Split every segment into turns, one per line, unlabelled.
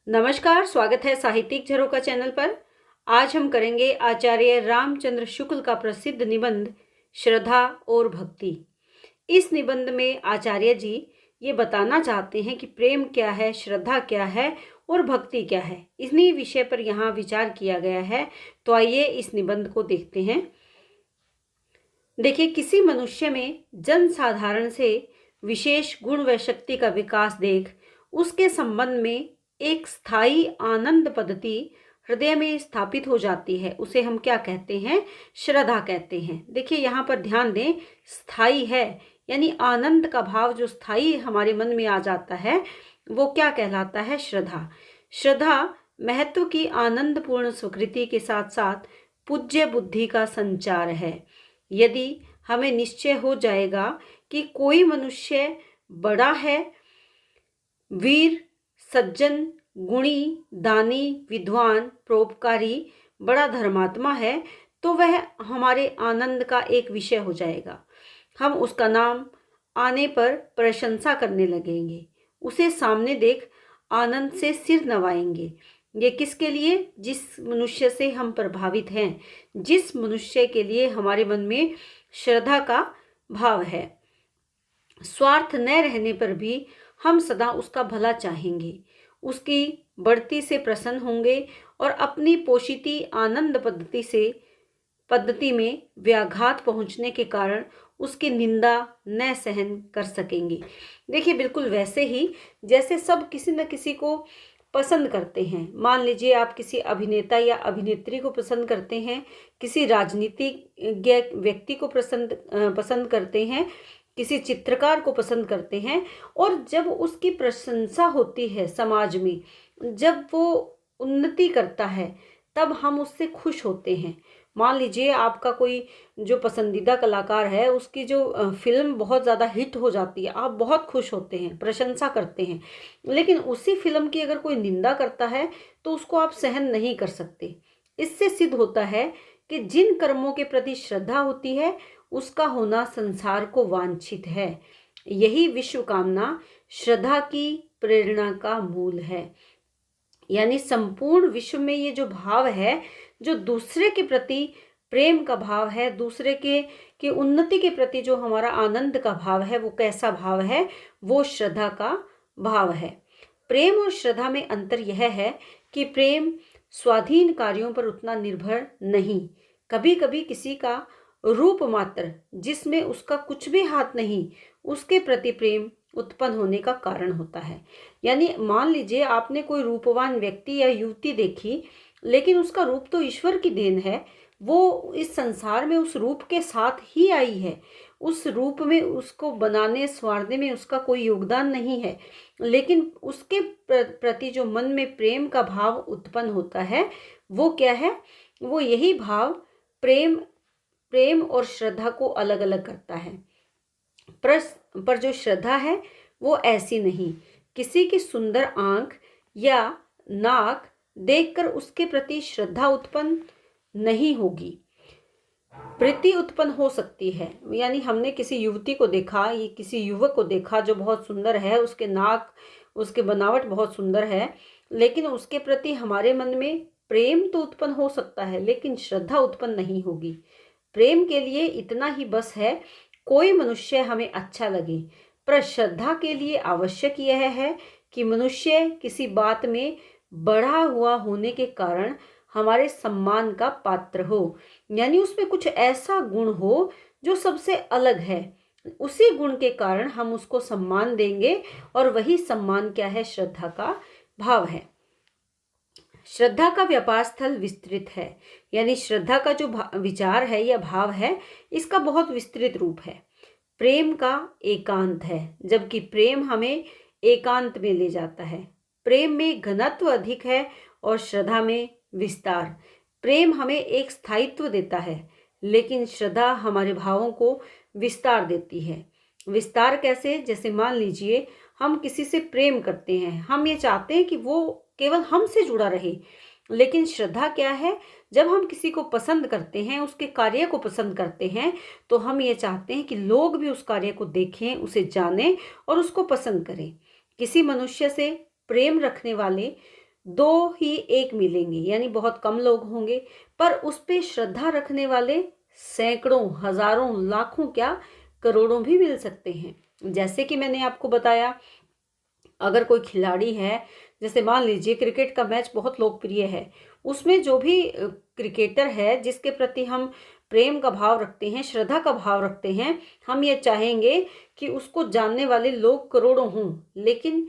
नमस्कार, स्वागत है साहित्यिक झरोखा चैनल पर। आज हम करेंगे आचार्य रामचंद्र शुक्ल का प्रसिद्ध निबंध श्रद्धा और भक्ति। इस निबंध में आचार्य जी ये बताना चाहते हैं कि प्रेम क्या है, श्रद्धा क्या है और भक्ति क्या है। इन्हीं विषय पर यहाँ विचार किया गया है। तो आइए इस निबंध को देखते हैं। देखिए, किसी मनुष्य में जन साधारण से विशेष गुण व शक्ति का विकास देख उसके संबंध में एक स्थायी आनंद पद्धति हृदय में स्थापित हो जाती है। उसे हम क्या कहते हैं? श्रद्धा कहते हैं। देखिए, यहाँ पर ध्यान दें, स्थायी है यानी आनंद का भाव जो स्थायी हमारे मन में आ जाता है वो क्या कहलाता है? श्रद्धा। श्रद्धा महत्व की आनंदपूर्ण स्वीकृति के साथ साथ पूज्य बुद्धि का संचार है। यदि हमें निश्चय हो जाएगा कि कोई मनुष्य बड़ा है, वीर, सज्जन, गुणी, दानी, विद्वान, परोपकारी, बड़ा धर्मात्मा है, तो वह हमारे आनंद का एक विषय हो जाएगा। हम उसका नाम आने पर प्रशंसा करने लगेंगे, उसे सामने देख आनंद से सिर नवाएंगे। ये किसके लिए? जिस मनुष्य से हम प्रभावित हैं, जिस मनुष्य के लिए हमारे मन में श्रद्धा का भाव है। स्वार्थ न रहने पर भी हम सदा उसका भला चाहेंगे, उसकी बढ़ती से प्रसन्न होंगे और अपनी पोषिती आनंद पद्धति में व्याघात पहुंचने के कारण उसकी निंदा न सहन कर सकेंगे। देखिए, बिल्कुल वैसे ही जैसे सब किसी न किसी को पसंद करते हैं। मान लीजिए, आप किसी अभिनेता या अभिनेत्री को पसंद करते हैं, किसी राजनीतिज्ञ व्यक्ति को पसंद करते हैं, किसी चित्रकार को पसंद करते हैं, और जब उसकी प्रशंसा होती है समाज में, जब वो उन्नति करता है, तब हम उससे खुश होते हैं। मान लीजिए, आपका कोई जो पसंदीदा कलाकार है, उसकी जो फिल्म बहुत ज़्यादा हिट हो जाती है, आप बहुत खुश होते हैं, प्रशंसा करते हैं। लेकिन उसी फिल्म की अगर कोई निंदा करता है तो उसको आप सहन नहीं कर सकते। इससे सिद्ध होता है कि जिन कर्मों के प्रति श्रद्धा होती है उसका होना संसार को वांछित है। यही विश्व कामना श्रद्धा की प्रेरणा का मूल है। यानी संपूर्ण विश्व में ये जो भाव है, जो दूसरे के प्रति प्रेम का भाव है, दूसरे के उन्नति के प्रति जो हमारा आनंद का भाव है, वो कैसा भाव है? वो श्रद्धा का भाव है। प्रेम और श्रद्धा में अंतर यह है कि प्रेम स्वाधीन कार्यों पर उतना निर्भर नहीं। कभी कभी किसी का रूप मात्र, जिसमें उसका कुछ भी हाथ नहीं, उसके प्रति प्रेम उत्पन्न होने का कारण होता है। यानी मान लीजिए, आपने कोई रूपवान व्यक्ति या युवती देखी, लेकिन उसका रूप तो ईश्वर की देन है। वो इस संसार में उस रूप के साथ ही आई है, उस रूप में उसको बनाने संवारने में उसका कोई योगदान नहीं है। लेकिन उसके प्रति जो मन में प्रेम का भाव उत्पन्न होता है, वो क्या है? वो यही भाव प्रेम और श्रद्धा को अलग अलग करता है। पर जो श्रद्धा है वो ऐसी नहीं। किसी की सुंदर आंख या नाक देखकर उसके प्रति श्रद्धा उत्पन्न नहीं होगी, प्रीति उत्पन्न हो सकती है। यानी हमने किसी युवती को देखा, ये किसी युवक को देखा जो बहुत सुंदर है, उसके नाक, उसके बनावट बहुत सुंदर है, लेकिन उसके प्रति हमारे मन में प्रेम तो उत्पन्न हो सकता है, लेकिन श्रद्धा उत्पन्न नहीं होगी। प्रेम के लिए इतना ही बस है, कोई मनुष्य हमें अच्छा लगे, पर श्रद्धा के लिए आवश्यक यह है कि मनुष्य किसी बात में बढ़ा हुआ होने के कारण हमारे सम्मान का पात्र हो। यानी उसमें कुछ ऐसा गुण हो जो सबसे अलग है, उसी गुण के कारण हम उसको सम्मान देंगे, और वही सम्मान क्या है? श्रद्धा का भाव है। श्रद्धा का व्यापार स्थल विस्तृत है। यानी श्रद्धा का जो विचार है या भाव है, इसका बहुत विस्तृत रूप है। प्रेम का एकांत है, जबकि प्रेम हमें एकांत में ले जाता है। प्रेम में घनत्व अधिक है और श्रद्धा में विस्तार। प्रेम हमें एक स्थायित्व देता है, लेकिन श्रद्धा हमारे भावों को विस्तार देती है। विस्तार कैसे? जैसे मान लीजिए, हम किसी से प्रेम करते हैं, हम ये चाहते हैं कि वो केवल हमसे जुड़ा रहे। लेकिन श्रद्धा क्या है? जब हम किसी को पसंद करते हैं, उसके कार्य को पसंद करते हैं, तो हम ये चाहते हैं कि लोग भी उस कार्य को देखें, उसे जानें और उसको पसंद करें। किसी मनुष्य से प्रेम रखने वाले दो ही एक मिलेंगे, यानी बहुत कम लोग होंगे, पर उस पे श्रद्धा रखने वाले सैकड़ों, हजारों, लाखों, क्या करोड़ों भी मिल सकते हैं। जैसे कि मैंने आपको बताया, अगर कोई खिलाड़ी है, जैसे मान लीजिए क्रिकेट का मैच बहुत लोकप्रिय है, उसमें जो भी क्रिकेटर है जिसके प्रति हम प्रेम का भाव रखते हैं, श्रद्धा का भाव रखते हैं, हम ये चाहेंगे कि उसको जानने वाले लोग करोड़ों हों, लेकिन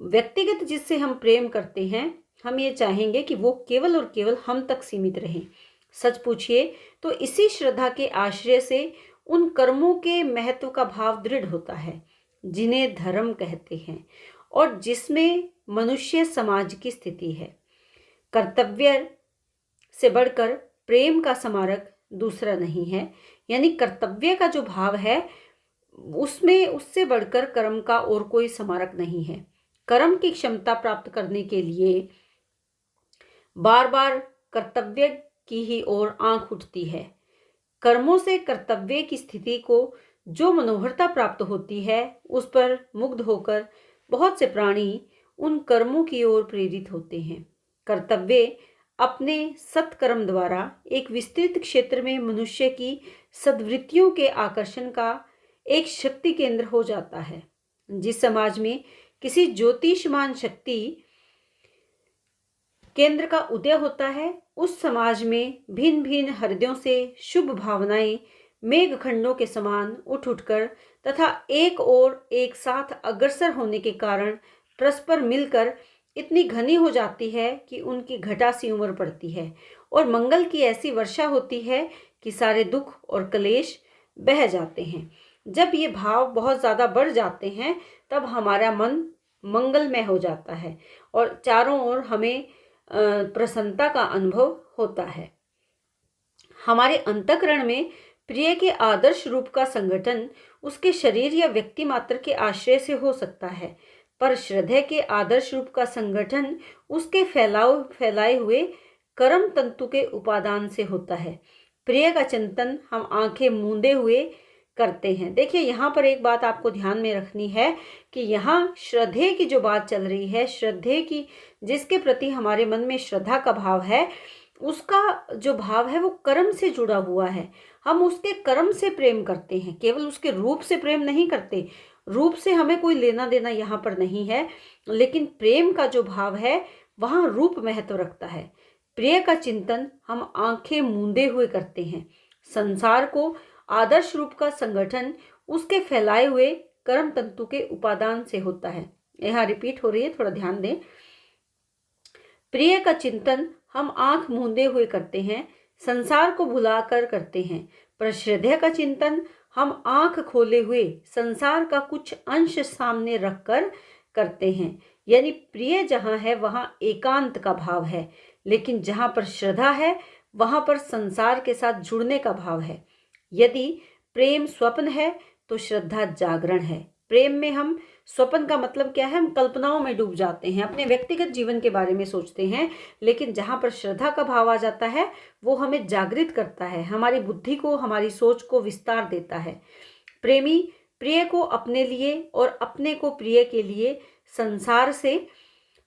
व्यक्तिगत जिससे हम प्रेम करते हैं, हम ये चाहेंगे कि वो केवल और केवल हम तक सीमित रहें। सच पूछिए तो इसी श्रद्धा के आश्रय से उन कर्मों के महत्व का भाव दृढ़ होता है जिन्हें धर्म कहते हैं, और जिसमें मनुष्य समाज की स्थिति है। कर्तव्य से बढ़कर प्रेम का स्मारक दूसरा नहीं है, यानी कर्तव्य का जो भाव है उसमें उससे बढ़कर कर्म का और कोई स्मारक नहीं है। कर्म की क्षमता प्राप्त करने के लिए बार बार कर्तव्य की ही ओर आंख उठती है। कर्मों से कर्तव्य की स्थिति को जो मनोहरता प्राप्त होती है, उस पर मुग्ध होकर बहुत से प्राणी उन कर्मों की ओर प्रेरित होते हैं। कर्तव्य अपने सत्कर्म द्वारा एक विस्तृत क्षेत्र में मनुष्य की सद्वृत्तियों के आकर्षण का एक शक्ति केंद्र हो जाता है। जिस समाज में किसी ज्योतिषमान शक्ति केंद्र का उदय होता है, उस समाज में भिन्न भिन्न हृदयों से शुभ भावनाएं मेघखंडों के समान उठ उठकर तथा एक और एक साथ अग्रसर होने के कारण परस्पर मिलकर इतनी घनी हो जाती है कि उनकी घटा सी उमड़ पड़ती है, और मंगल की ऐसी वर्षा होती है कि सारे दुख और क्लेश बह जाते हैं। जब ये भाव बहुत ज़्यादा बढ़ जाते हैं, तब हमारा मन मंगलमय हो जाता है और चारों ओर हमें प्रसन्नता का अनुभव होता है। हमारे अंतःकरण में प्रिय के आदर्श रूप का संगठन उसके शरीर या व्यक्ति मात्र के आश्रय से हो सकता है, पर श्रद्धे के आदर्श रूप का संगठन उसके फैलाए हुए कर्म तंतु के उपादान से होता है। प्रिय का चिंतन हम आंखें मूंदे हुए करते हैं। देखिए, यहाँ पर एक बात आपको ध्यान में रखनी है कि यहाँ श्रद्धे की जो बात चल रही है, श्रद्धे की, जिसके प्रति हमारे मन में श्रद्धा का भाव है, उसका जो भाव है वो कर्म से जुड़ा हुआ है। हम उसके कर्म से प्रेम करते हैं, केवल उसके रूप से प्रेम नहीं करते। रूप से हमें कोई लेना देना यहाँ पर नहीं है, लेकिन प्रेम का जो भाव है वहाँ रूप महत्व रखता है। प्रिय का चिंतन हम आंखें मूंदे हुए करते हैं। संसार को आदर्श रूप का संगठन उसके फैलाए हुए कर्म तंतु के उपादान से होता है। यहाँ रिपीट हो रही है, थोड़ा ध्यान दें। प्रिय का चिंतन हम आंख मूंदे हुए करते हैं, संसार को भुलाकर करते हैं, पर श्रद्धेय का चिंतन हम आंख खोले हुए संसार का कुछ अंश सामने रखकर करते हैं। यानी प्रिय जहाँ है वहाँ एकांत का भाव है, लेकिन जहाँ पर श्रद्धा है वहाँ पर संसार के साथ जुड़ने का भाव है। यदि प्रेम स्वप्न है तो श्रद्धा जागरण है। प्रेम में हम, स्वप्न का मतलब क्या है, हम कल्पनाओं में डूब जाते हैं, अपने व्यक्तिगत जीवन के बारे में सोचते हैं, लेकिन जहाँ पर श्रद्धा का भाव आ जाता है वो हमें जागृत करता है, हमारी बुद्धि को, हमारी सोच को विस्तार देता है। प्रेमी प्रिय को अपने लिए और अपने को प्रिय के लिए संसार से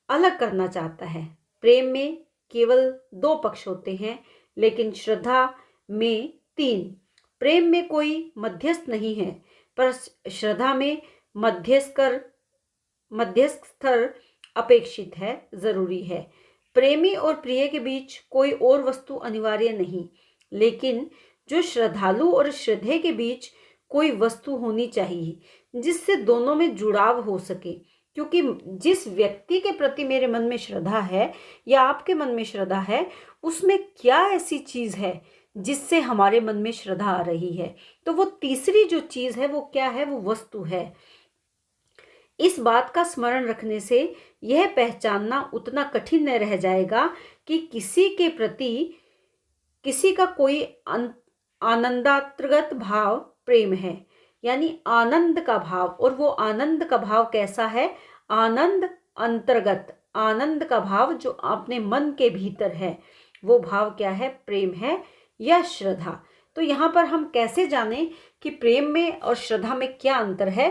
अलग करना चाहता है। प्रेम में केवल 2 पक्ष होते हैं, लेकिन श्रद्धा में 3। प्रेम में कोई मध्यस्थ नहीं है, पर श्रद्धा में मध्यस्थ अपेक्षित है, जरूरी है। प्रेमी और प्रिय के बीच कोई और वस्तु अनिवार्य नहीं, लेकिन जो श्रद्धालु और श्रद्धेय के बीच कोई वस्तु होनी चाहिए जिससे दोनों में जुड़ाव हो सके। क्योंकि जिस व्यक्ति के प्रति मेरे मन में श्रद्धा है या आपके मन में श्रद्धा है, उसमें क्या ऐसी चीज है जिससे हमारे मन में श्रद्धा आ रही है, तो वो तीसरी जो चीज है वो क्या है, वो वस्तु है। इस बात का स्मरण रखने से यह पहचानना उतना कठिन न रह जाएगा कि किसी के प्रति किसी का कोई आनंदांतर्गत भाव प्रेम है, यानी आनंद का भाव। और वो आनंद का भाव कैसा है, आनंद अंतर्गत, आनंद का भाव जो अपने मन के भीतर है, वो भाव क्या है, प्रेम है या श्रद्धा। तो यहाँ पर हम कैसे जानें कि प्रेम में और श्रद्धा में क्या अंतर है।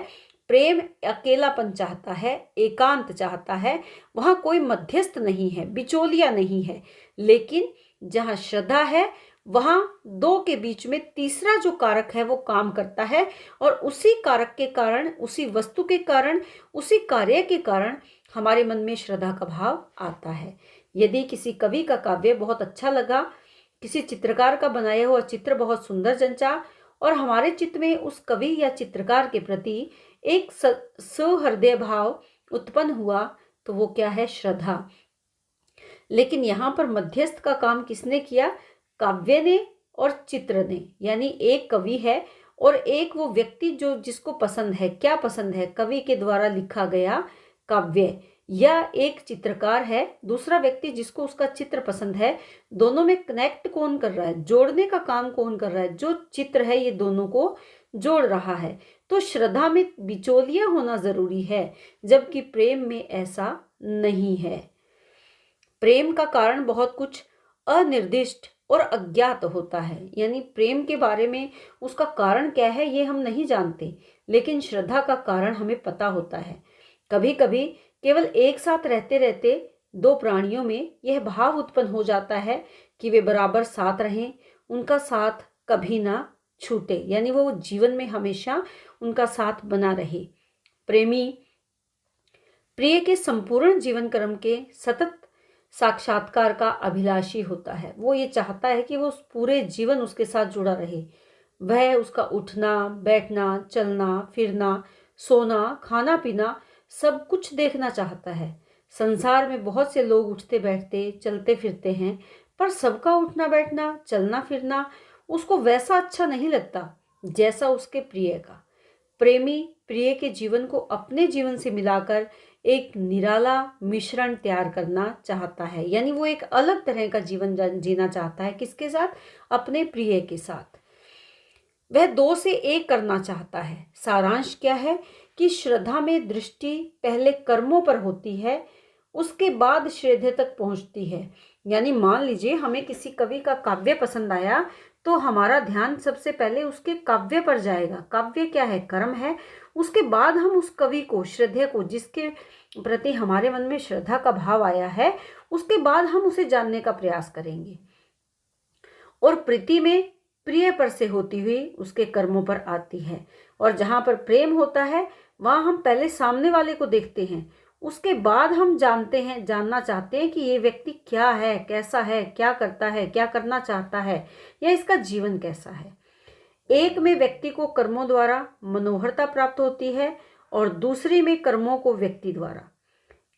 प्रेम अकेलापन चाहता है, एकांत चाहता है, वहाँ कोई मध्यस्थ नहीं है, बिचौलिया नहीं है। लेकिन जहाँ श्रद्धा है वहाँ दो के बीच में तीसरा जो कारक है वो काम करता है, और उसी कारक के कारण, उसी वस्तु के कारण, उसी कार्य के कारण हमारे मन में श्रद्धा का भाव आता है। यदि किसी कवि का काव्य बहुत अच्छा लगा, किसी चित्रकार का बनाया हुआ चित्र बहुत सुंदर जंचा, और हमारे चित्त में उस कवि या चित्रकार के प्रति एक सहृदय भाव उत्पन्न हुआ, तो वो क्या है? श्रद्धा। लेकिन यहाँ पर मध्यस्थ का काम किसने किया? काव्य ने और चित्र ने। यानी एक कवि है और एक वो व्यक्ति जो जिसको पसंद है। क्या पसंद है? कवि के द्वारा लिखा गया काव्य। या एक चित्रकार है, दूसरा व्यक्ति जिसको उसका चित्र पसंद है। दोनों में कनेक्ट कौन कर रहा है? जोड़ने का काम कौन कर रहा है? जो चित्र है ये दोनों को जोड़ रहा है। तो श्रद्धा में बिचौलिया होना जरूरी है, जबकि प्रेम में ऐसा नहीं है। प्रेम का कारण बहुत कुछ अनिर्दिष्ट और अज्ञात होता है। यानी प्रेम के बारे में उसका कारण क्या है ये हम नहीं जानते, लेकिन श्रद्धा का कारण हमें पता होता है। कभी कभी केवल एक साथ रहते रहते दो प्राणियों में यह भाव उत्पन्न हो जाता है कि वे बराबर साथ रहें, उनका साथ कभी ना छूटे, यानी वो जीवन में हमेशा उनका साथ बना रहे। प्रेमी प्रिय के संपूर्ण जीवन क्रम के सतत साक्षात्कार का अभिलाषी होता है। वो ये चाहता है कि वो पूरे जीवन उसके साथ जुड़ा रहे। वह उसका उठना बैठना, चलना फिरना, सोना, खाना पीना सब कुछ देखना चाहता है। संसार में बहुत से लोग उठते बैठते चलते फिरते हैं, पर सबका उठना बैठना चलना फिरना उसको वैसा अच्छा नहीं लगता जैसा उसके प्रिय का। प्रेमी प्रिय के जीवन को अपने जीवन से मिलाकर एक निराला मिश्रण तैयार करना चाहता है। यानी वो एक अलग तरह का जीवन जीना चाहता है। किसके साथ? अपने प्रिय के साथ। वह दो से एक करना चाहता है। सारांश क्या है कि श्रद्धा में दृष्टि पहले कर्मों पर होती है, उसके बाद श्रद्धे तक पहुंचती है। यानी मान लीजिए हमें किसी कवि का काव्य पसंद आया, तो हमारा ध्यान सबसे पहले उसके काव्य पर जाएगा। काव्य क्या है? कर्म है। उसके बाद हम उस कवि को, श्रद्धे को, जिसके प्रति हमारे मन में श्रद्धा का भाव आया है, उसके बाद हम उसे जानने का प्रयास करेंगे। और प्रीति में प्रिय पर से होती हुई उसके कर्मों पर आती है। और जहां पर प्रेम होता है वहां हम पहले सामने वाले को देखते हैं, उसके बाद हम जानना चाहते हैं कि ये व्यक्ति क्या है, कैसा है, क्या करता है, क्या करना चाहता है, या इसका जीवन कैसा है। एक में व्यक्ति को कर्मों द्वारा मनोहरता प्राप्त होती है और दूसरी में कर्मों को व्यक्ति द्वारा।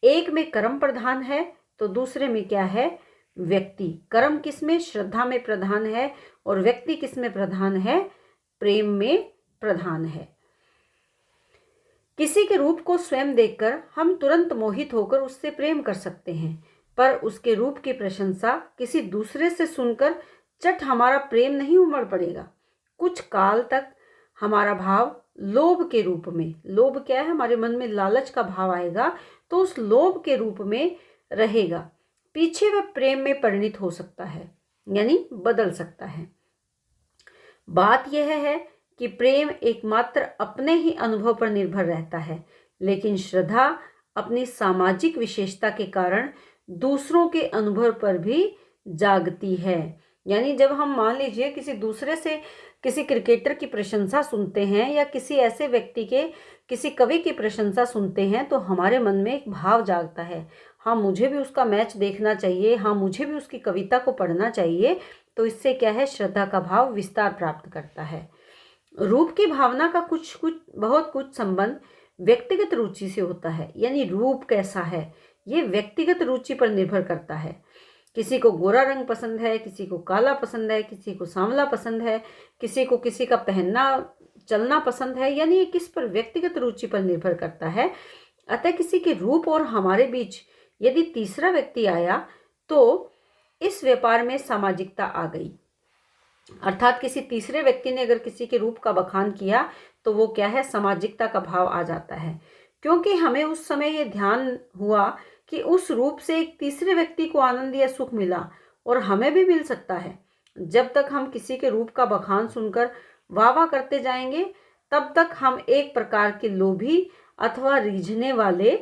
एक में कर्म प्रधान है तो दूसरे में क्या है? व्यक्ति। कर्म किसमें? श्रद्धा में प्रधान है, और व्यक्ति किसमें प्रधान है? प्रेम में प्रधान है। किसी के रूप को स्वयं देखकर हम तुरंत मोहित होकर उससे प्रेम कर सकते हैं, पर उसके रूप की प्रशंसा किसी दूसरे से सुनकर चट हमारा प्रेम नहीं उमड़ पड़ेगा। कुछ काल तक हमारा भाव लोभ के रूप में, लोभ क्या है? हमारे मन में लालच का भाव आएगा, तो उस लोभ के रूप में रहेगा। पीछे वह प्रेम में परिणित हो सकता है, यानी बदल सकता है। बात यह है कि प्रेम एकमात्र अपने ही अनुभव पर निर्भर रहता है, लेकिन श्रद्धा अपनी सामाजिक विशेषता के कारण दूसरों के अनुभव पर भी जागती है। यानी जब हम मान लीजिए किसी दूसरे से किसी क्रिकेटर की प्रशंसा सुनते हैं, या किसी ऐसे व्यक्ति के, किसी कवि की प्रशंसा सुनते हैं, तो हमारे मन में एक भाव जागता है, हाँ मुझे भी उसका मैच देखना चाहिए, हाँ मुझे भी उसकी कविता को पढ़ना चाहिए। तो इससे क्या है? श्रद्धा का भाव विस्तार प्राप्त करता है। रूप की भावना का बहुत कुछ संबंध व्यक्तिगत रुचि से होता है। यानी रूप कैसा है ये व्यक्तिगत रुचि पर निर्भर करता है। किसी को गोरा रंग पसंद है, किसी को काला पसंद है, किसी को सांवला पसंद है, किसी को किसी का पहनना चलना पसंद है। यानी ये किस पर? व्यक्तिगत रुचि पर निर्भर करता है। अतः किसी के रूप और हमारे बीच यदि तीसरा व्यक्ति आया तो इस व्यापार में सामाजिकता आ गई। अर्थात किसी तीसरे व्यक्ति ने अगर किसी के रूप का बखान किया तो वो क्या है? सामाजिकता का भाव आ जाता है, क्योंकि हमें उस समय ये ध्यान हुआ कि उस रूप से एक तीसरे व्यक्ति को आनंद या सुख मिला, और हमें भी मिल सकता है। जब तक हम किसी के रूप का बखान सुनकर वाह वाह करते जाएंगे, तब तक हम एक प्रकार के लोभी अथवा रीझने वाले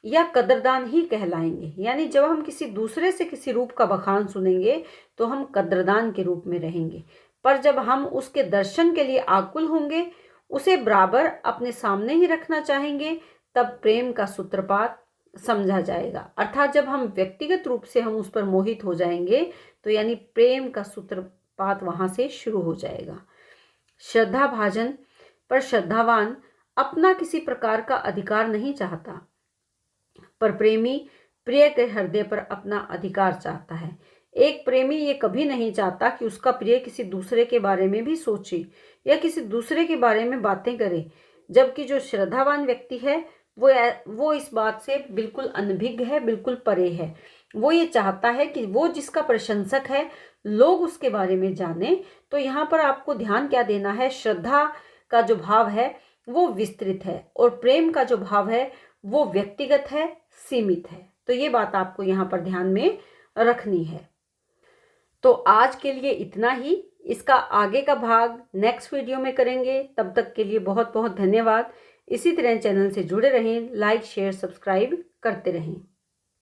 या कदरदान ही कहलाएंगे। यानी जब हम किसी दूसरे से किसी रूप का बखान सुनेंगे तो हम कदरदान के रूप में रहेंगे, पर जब हम उसके दर्शन के लिए आकुल होंगे, उसे बराबर अपने सामने ही रखना चाहेंगे, तब प्रेम का सूत्रपात समझा जाएगा। अर्थात जब हम व्यक्तिगत रूप से हम उस पर मोहित हो जाएंगे तो यानी प्रेम का सूत्रपात वहां से शुरू हो जाएगा। श्रद्धा भाजन पर श्रद्धावान अपना किसी प्रकार का अधिकार नहीं चाहता, पर प्रेमी प्रिय के हृदय पर अपना अधिकार चाहता है। एक प्रेमी ये कभी नहीं चाहता कि उसका प्रिय किसी दूसरे के बारे में भी सोचे या किसी दूसरे के बारे में बातें करे, जबकि जो श्रद्धावान व्यक्ति है वो इस बात से बिल्कुल अनभिज्ञ है, बिल्कुल परे है। वो ये चाहता है कि वो जिसका प्रशंसक है लोग उसके बारे में जाने। तो यहाँ पर आपको ध्यान क्या देना है, श्रद्धा का जो भाव है वो विस्तृत है और प्रेम का जो भाव है वो व्यक्तिगत है, सीमित है। तो ये बात आपको यहाँ पर ध्यान में रखनी है। तो आज के लिए इतना ही। इसका आगे का भाग नेक्स्ट वीडियो में करेंगे। तब तक के लिए बहुत बहुत धन्यवाद। इसी तरह चैनल से जुड़े रहें, लाइक शेयर सब्सक्राइब करते रहें।